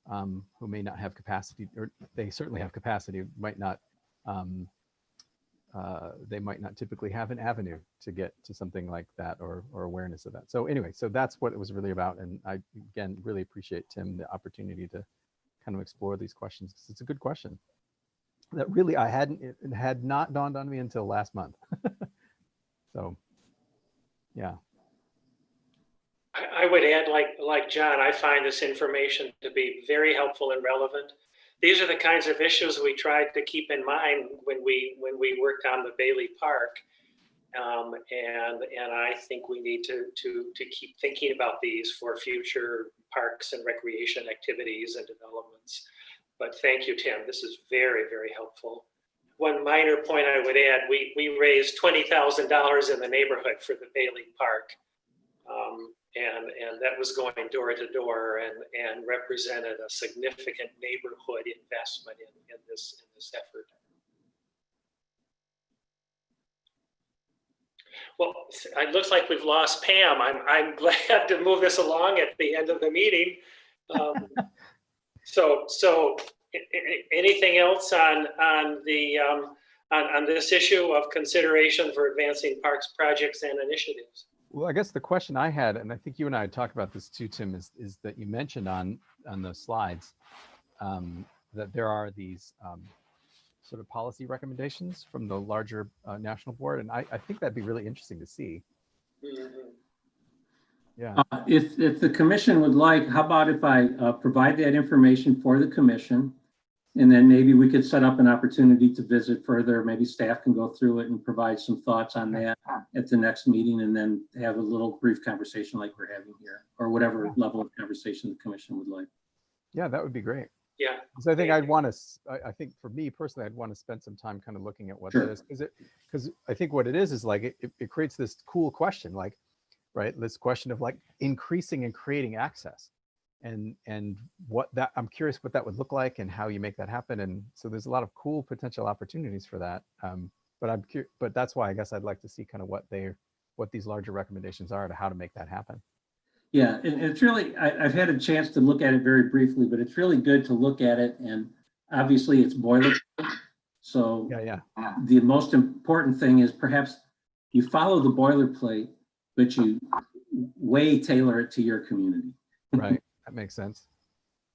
who may not have capacity, or they certainly have capacity, might not, they might not typically have an avenue to get to something like that, or awareness of that. So anyway, so that's what it was really about. And I, again, really appreciate, Tim, the opportunity to kind of explore these questions, because it's a good question that really it had not dawned on me until last month. So, yeah. I would add, like John, I find this information to be very helpful and relevant. These are the kinds of issues we tried to keep in mind when we worked on the Bailey Park. And I think we need to keep thinking about these for future parks and recreation activities and developments. But thank you, Tim. This is very, very helpful. One minor point I would add, we raised $20,000 in the neighborhood for the Bailey Park. And that was going door to door and represented a significant neighborhood investment in this effort. Well, it looks like we've lost Pam. I'm glad to move this along at the end of the meeting. So anything else on this issue of consideration for advancing parks projects and initiatives? Well, I guess the question I had, and I think you and I had talked about this too, Tim, is that you mentioned on the slides that there are these sort of policy recommendations from the larger national board, and I think that'd be really interesting to see. Mm-hmm. Yeah. If the commission would like, how about if I provide that information for the commission, and then maybe we could set up an opportunity to visit further. Maybe staff can go through it and provide some thoughts on that at the next meeting, and then have a little brief conversation like we're having here, or whatever level of conversation the commission would like. Yeah, that would be great. Yeah. So I think I think for me personally, I'd want to spend some time kind of looking at what that is, because I think what it is like it creates this cool question, like, right, this question of like increasing and creating access, and what that, I'm curious what that would look like and how you make that happen. And so there's a lot of cool potential opportunities for that. But that's why I guess I'd like to see kind of what these larger recommendations are to how to make that happen. Yeah, and it's really, I've had a chance to look at it very briefly, but it's really good to look at it, and obviously it's boilerplate. So yeah. The most important thing is perhaps you follow the boilerplate, but you way tailor it to your community. Right, that makes sense.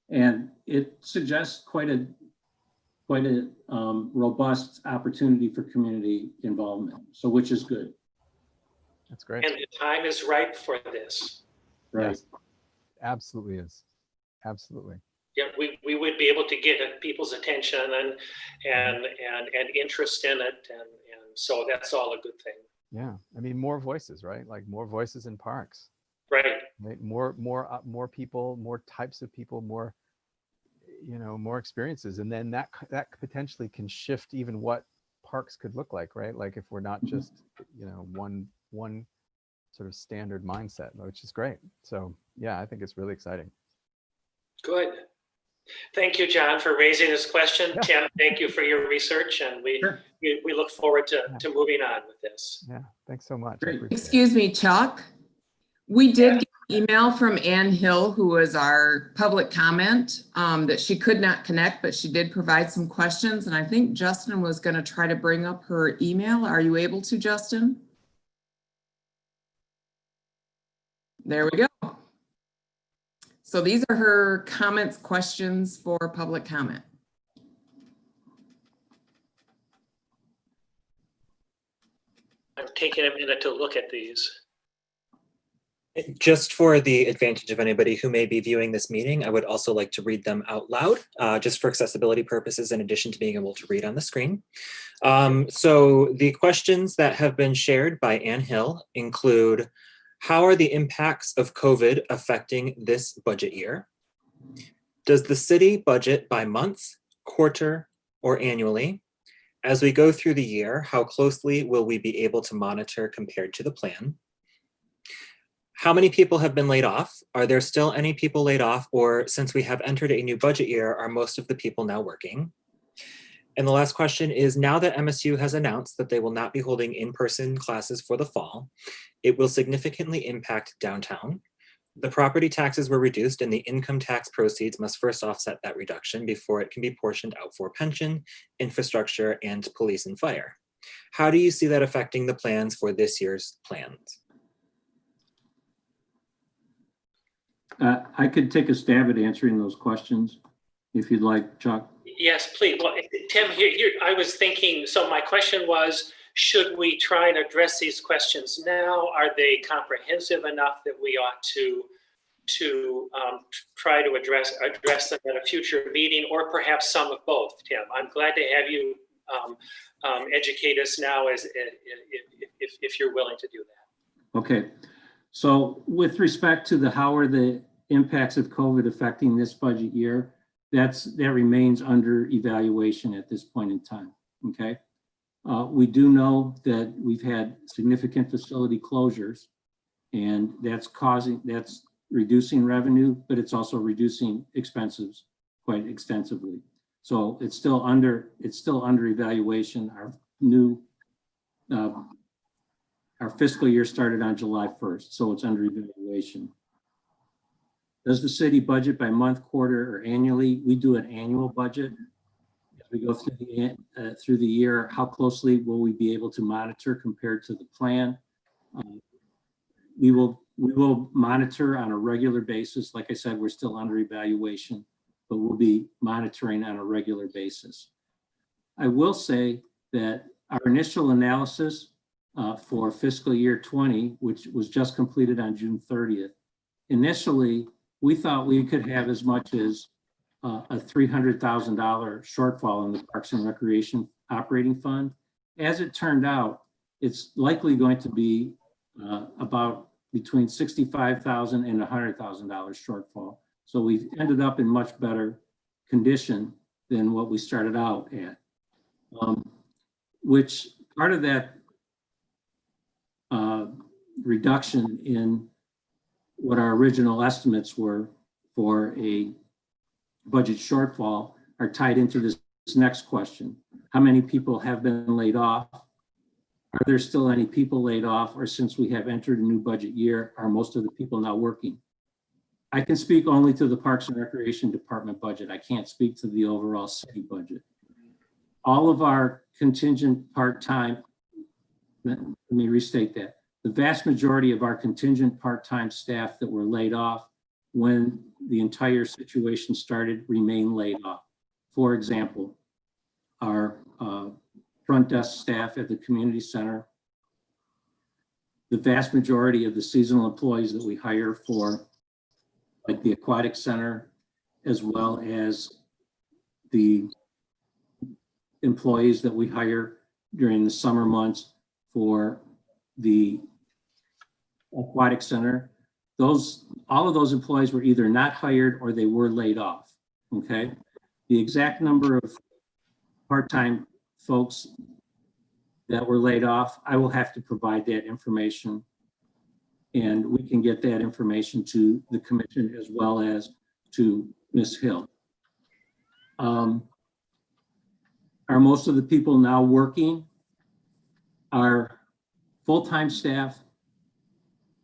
And it suggests quite a robust opportunity for community involvement. So, which is good. That's great. And the time is ripe for this. Right. Yes, absolutely is. Absolutely. Yeah, we would be able to get people's attention and interest in it, and so that's all a good thing. Yeah, I mean, more voices, right? Like more voices in parks. Right. More people, more types of people, more, more experiences, and then that potentially can shift even what parks could look like, right? Like if we're not just one sort of standard mindset, which is great. So yeah, I think it's really exciting. Good. Thank you, John, for raising this question. Yeah. Tim, thank you for your research, and we look forward to moving on with this. Yeah, thanks so much. Excuse me, Chuck. We did get an email from Ann Hill, who was our public comment, that she could not connect, but she did provide some questions. And I think Justin was going to try to bring up her email. Are you able to, Justin? There we go. So these are her comments, questions for public comment. I'm taking a minute to look at these. Just for the advantage of anybody who may be viewing this meeting, I would also like to read them out loud, just for accessibility purposes, in addition to being able to read on the screen. So the questions that have been shared by Ann Hill include: how are the impacts of COVID affecting this budget year? Does the city budget by month, quarter, or annually? As we go through the year, how closely will we be able to monitor compared to the plan? How many people have been laid off? Are there still any people laid off, or since we have entered a new budget year, are most of the people now working? And the last question is, now that MSU has announced that they will not be holding in-person classes for the fall, it will significantly impact downtown. The property taxes were reduced, and the income tax proceeds must first offset that reduction before it can be portioned out for pension, infrastructure, and police and fire. How do you see that affecting the plans for this year's plans? I could take a stab at answering those questions. if you'd like, Chuck. Yes, please. Well, Tim, here, I was thinking, so my question was, should we try and address these questions now? Are they comprehensive enough that we ought to try to address them at a future meeting, or perhaps some of both, Tim? I'm glad to have you educate us now if you're willing to do that. Okay. So with respect to how are the impacts of COVID affecting this budget year, that remains under evaluation at this point in time, okay? We do know that we've had significant facility closures, and that's reducing revenue, but it's also reducing expenses quite extensively. So it's still under evaluation. Our fiscal year started on July 1st, so it's under evaluation. Does the city budget by month, quarter, or annually? We do an annual budget. As we go through the year, how closely will we be able to monitor compared to the plan? We will monitor on a regular basis. Like I said, we're still under evaluation, but we'll be monitoring on a regular basis. I will say that our initial analysis for fiscal year 20, which was just completed on June 30th, initially, we thought we could have as much as a $300,000 shortfall in the Parks and Recreation operating fund. As it turned out, it's likely going to be about between $65,000 and $100,000 shortfall. So we've ended up in much better condition than what we started out at, which part of that reduction in what our original estimates were for a budget shortfall are tied into this next question. How many people have been laid off? Are there still any people laid off? Or since we have entered a new budget year, are most of the people now working? I can speak only to the Parks and Recreation Department budget. I can't speak to the overall city budget. All of our contingent part-time, let me restate that. The vast majority of our contingent part-time staff that were laid off when the entire situation started remain laid off. For example, our front desk staff at the community center, the vast majority of the seasonal employees that we hire for like the aquatic center, as well as the employees that we hire during the summer months for the aquatic center, all of those employees were either not hired or they were laid off, okay? The exact number of part-time folks that were laid off, I will have to provide that information, and we can get that information to the commission as well as to Ms. Hill. Are most of the people now working? Our full-time staff,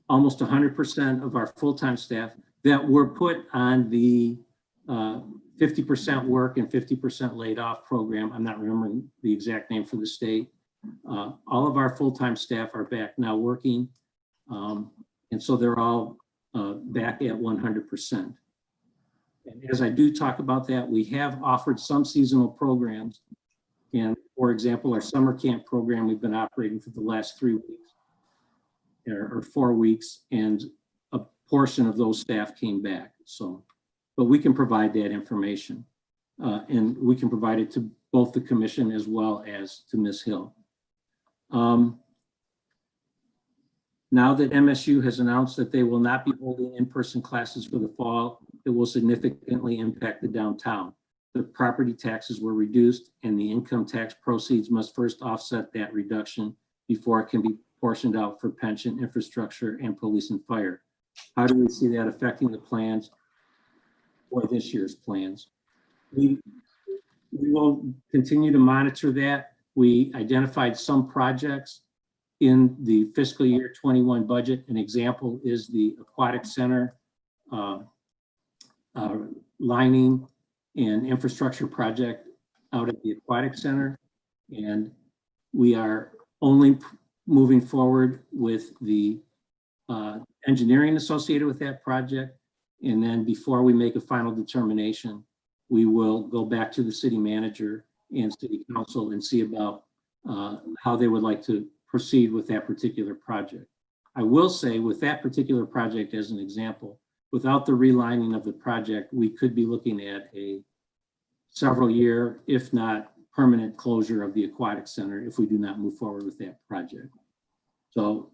almost 100% of our full-time staff that were put on the 50% work and 50% laid off program. I'm not remembering the exact name for the state. All of our full-time staff are back now working. And so they're all back at 100%. And as I do talk about that, we have offered some seasonal programs. And for example, our summer camp program, we've been operating for the last 3 weeks or 4 weeks, and a portion of those staff came back. So, but we can provide that information and we can provide it to both the commission as well as to Ms. Hill. Now that MSU has announced that they will not be holding in-person classes for the fall, it will significantly impact the downtown. The property taxes were reduced and the income tax proceeds must first offset that reduction before it can be portioned out for pension, infrastructure, and police and fire. How do we see that affecting the plans for this year's plans? We will continue to monitor that. We identified some projects in the fiscal year 21 budget. An example is the aquatic center lining and infrastructure project out at the aquatic center. And we are only moving forward with the engineering associated with that project. And then before we make a final determination, we will go back to the city manager and city council and see about how they would like to proceed with that particular project. I will say with that particular project as an example, without the relining of the project, we could be looking at a several year, if not permanent closure of the aquatic center if we do not move forward with that project. So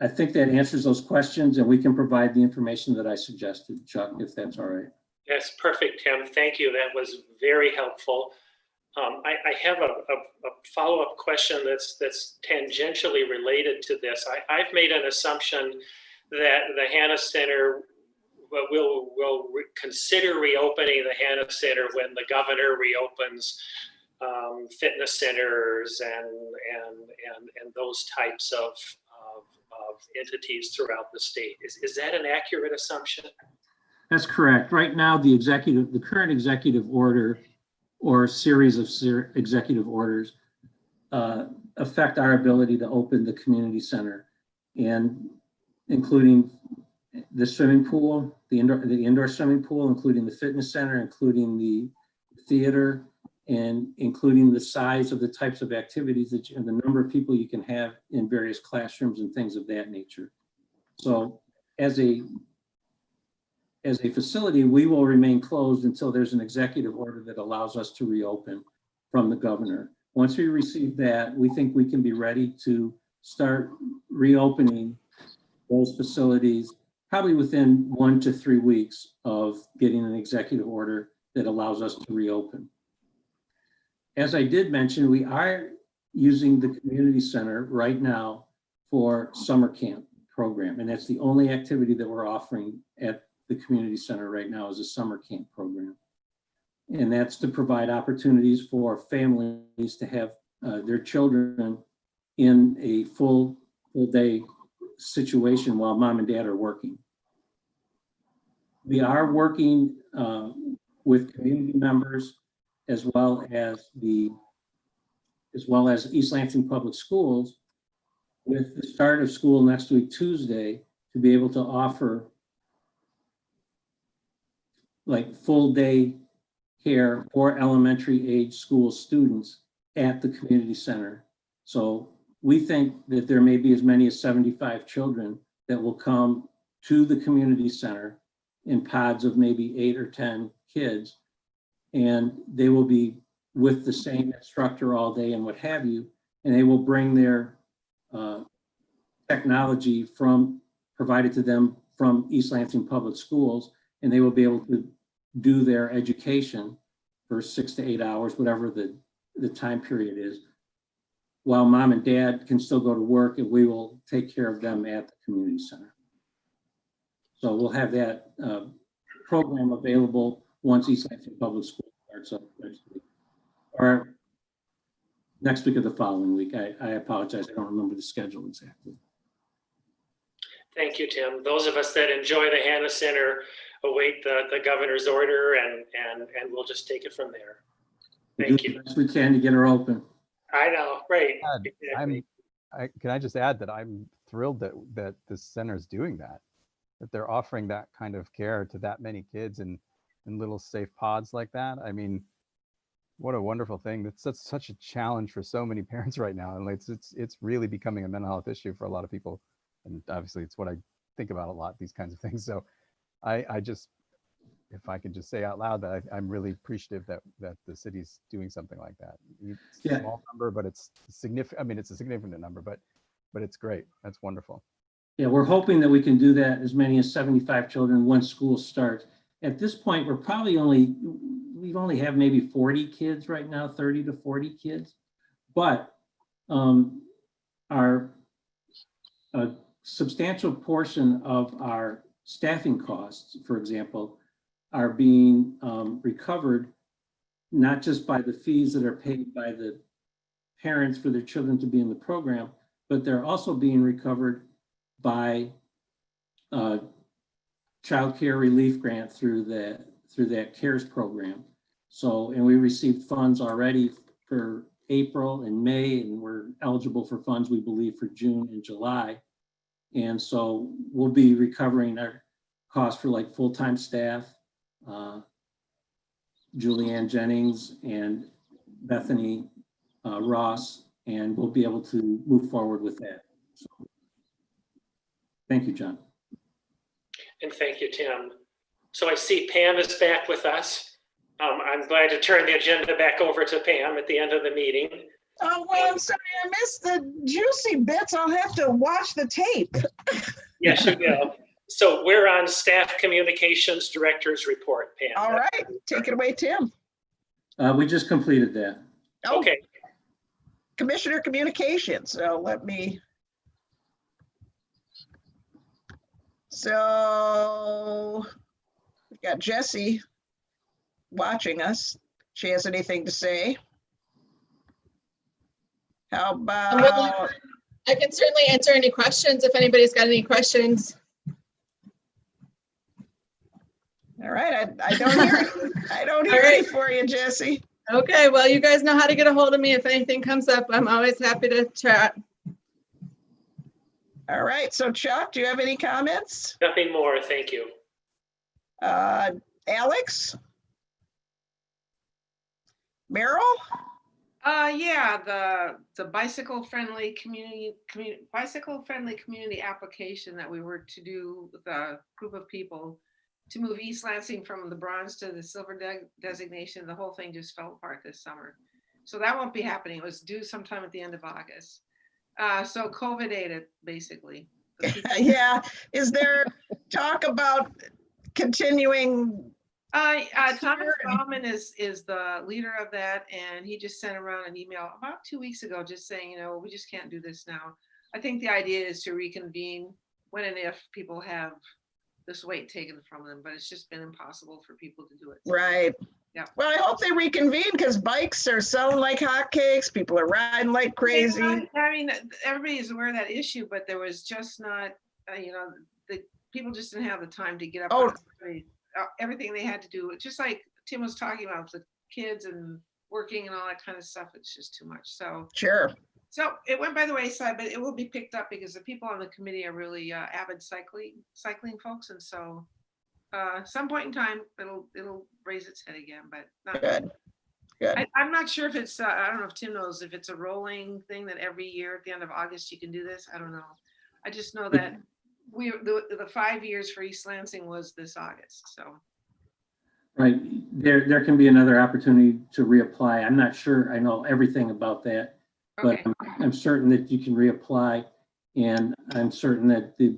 I think that answers those questions, and we can provide the information that I suggested, Chuck, if that's all right. That's perfect, Tim. Thank you. That was very helpful. I have a follow-up question that's tangentially related to this. I've made an assumption that the Hannah Center will consider reopening the Hannah Center when the governor reopens fitness centers and those types of entities throughout the state. Is that an accurate assumption? That's correct. Right now, the current executive order or series of executive orders affect our ability to open the community center, and including the swimming pool, the indoor swimming pool, including the fitness center, including the theater, and including the size of the types of activities that and the number of people you can have in various classrooms and things of that nature. So as a facility, we will remain closed until there's an executive order that allows us to reopen from the governor. Once we receive that, we think we can be ready to start reopening those facilities probably within 1 to 3 weeks of getting an executive order that allows us to reopen. As I did mention, we are using the community center right now for summer camp program, and that's the only activity that we're offering at the community center right now is a summer camp program. And that's to provide opportunities for families to have their children in a full day situation while mom and dad are working. We are working with community members as well as East Lansing Public Schools with the start of school next week, Tuesday, to be able to offer like full day care for elementary age school students at the community center. So we think that there may be as many as 75 children that will come to the community center in pods of maybe 8 or 10 kids, and they will be with the same instructor all day and what have you, and they will bring their technology provided to them from East Lansing Public Schools, and they will be able to do their education for 6 to 8 hours, whatever the time period is, while mom and dad can still go to work, and we will take care of them at the community center. So we'll have that program available once East Lansing Public School starts up next week, or next week or the following week. I apologize, I don't remember the schedule exactly. Thank you, Tim. Those of us that enjoy the Hannah Center await the governor's order, and we'll just take it from there. Thank you. Do the best we can to get her open. I know, right. Exactly. Can I just add that I'm thrilled that this center is doing that they're offering that kind of care to that many kids in little safe pods like that. I mean, what a wonderful thing. That's such a challenge for so many parents right now. And it's really becoming a mental health issue for a lot of people. And obviously it's what I think about a lot, these kinds of things. So I just, if I could just say out loud that I'm really appreciative that the city's doing something like that. It's a small number, but it's significant. I mean, it's a significant number, but it's great. That's wonderful. Yeah, we're hoping that we can do that as many as 75 children once school starts. At this point, we only have maybe 40 kids right now, 30 to 40 kids, but a substantial portion of our staffing costs, for example, are being recovered, not just by the fees that are paid by the parents for their children to be in the program, but they're also being recovered by child care relief grant through that CARES program. So, and we received funds already for April and May, and we're eligible for funds, we believe, for June and July. And so we'll be recovering our costs for like full-time staff, Julianne Jennings and Bethany Ross, and we'll be able to move forward with that. So, thank you, John. And thank you, Tim. So I see Pam is back with us. I'm glad to turn the agenda back over to Pam at the end of the meeting. Oh, well, I'm sorry, I missed the juicy bits. I'll have to watch the tape. Yes, you will. So we're on Staff Communications Director's Report, Pam. All right, take it away, Tim. We just completed that. Oh, Okay. Commissioner Communications, so let me. So we've got Jessie watching us. She has anything to say? How about, I can certainly answer any questions if anybody's got any questions. all right, I don't hear it. I don't hear All right. it for you, Jessie. Okay, well, you guys know how to get a hold of me if anything comes up. I'm always happy to chat. All right, so Chuck, do you have any comments? Nothing more, thank you. Alex? Meryl? Yeah, the bicycle friendly community application that we were to do with a group of people to move East Lansing from the bronze to the silver designation, the whole thing just fell apart this summer. So that won't be happening. It was due sometime at the end of August. So COVID ate it, basically. Yeah, is there talk about continuing? Thomas Bauman is the leader of that, and he just sent around an email about 2 weeks ago just saying, we just can't do this now. I think the idea is to reconvene when and if people have this weight taken from them, but it's just been impossible for people to do it. Right. Yeah. Well, I hope they reconvene because bikes are selling like hotcakes. People are riding like crazy. I mean, everybody is aware of that issue, but there was just not, the people just didn't have the time to get up. Oh. Everything they had to do, just like Tim was talking about, the kids and working and all that kind of stuff, it's just too much. So Sure. So it went by the wayside, but it will be picked up because the people on the committee are really avid cycling folks, and so some point in time it'll raise its head again. But not Good. Good. I'm not sure if it's I don't know if Tim knows if it's a rolling thing that every year at the end of August you can do this. I don't know. I just know that the 5 years for East Lansing was this August. So. Right, there can be another opportunity to reapply. I'm not sure I know everything about that. But Okay. I'm certain that you can reapply, and I'm certain that the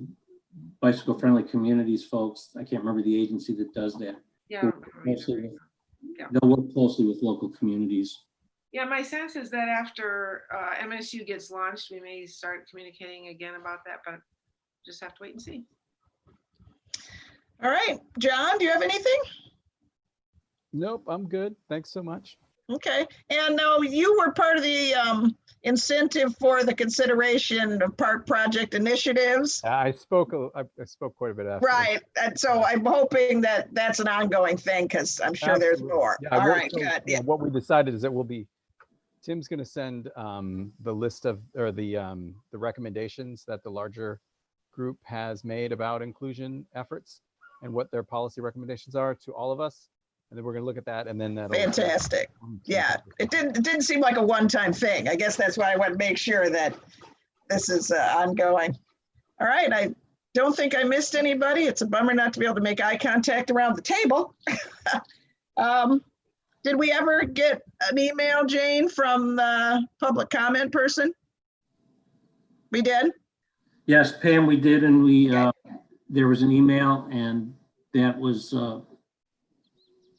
bicycle friendly communities folks, I can't remember the agency that does that. Yeah. They'll work closely with local communities. Yeah, my sense is that after MSU gets launched, we may start communicating again about that, but just have to wait and see. All right, John, do you have anything? Nope, I'm good. Thanks so much. Okay, and now you were part of the incentive for the consideration of park project initiatives. I spoke quite a bit after. Right, and so I'm hoping that that's an ongoing thing because I'm sure there's Absolutely. more. Yeah, All we'll- right, so, good. yeah, what we decided is that Tim's going to send the list of, or the recommendations that the larger group has made about inclusion efforts and what their policy recommendations are to all of us. And then we're going to look at that, and then that'll. Fantastic. Yeah, it didn't seem like a one-time thing. I guess that's why I want to make sure that this is ongoing. All right, I don't think I missed anybody. It's a bummer not to be able to make eye contact around the table. Did we ever get an email, Jane, from the public comment person? We did? Yes, Pam, we did, and there was an email, and that was,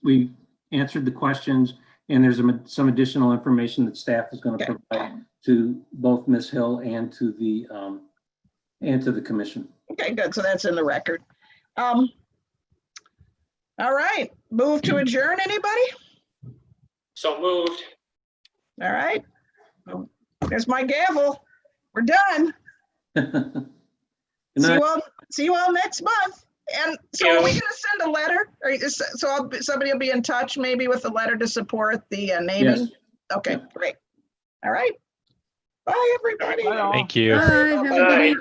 we answered the questions, and there's some additional information that staff is going to provide to both Ms. Hill and to the commission. Okay, good. So that's in the record. All right, move to adjourn, anybody? So moved. All right. There's my gavel. We're done. See you all next month. And so are we going to send a letter? Somebody will be in touch maybe with a letter to support the naming? Yes. Okay, great. All right. Bye, everybody. Bye all. Thank you. Bye, have a good Bye. evening.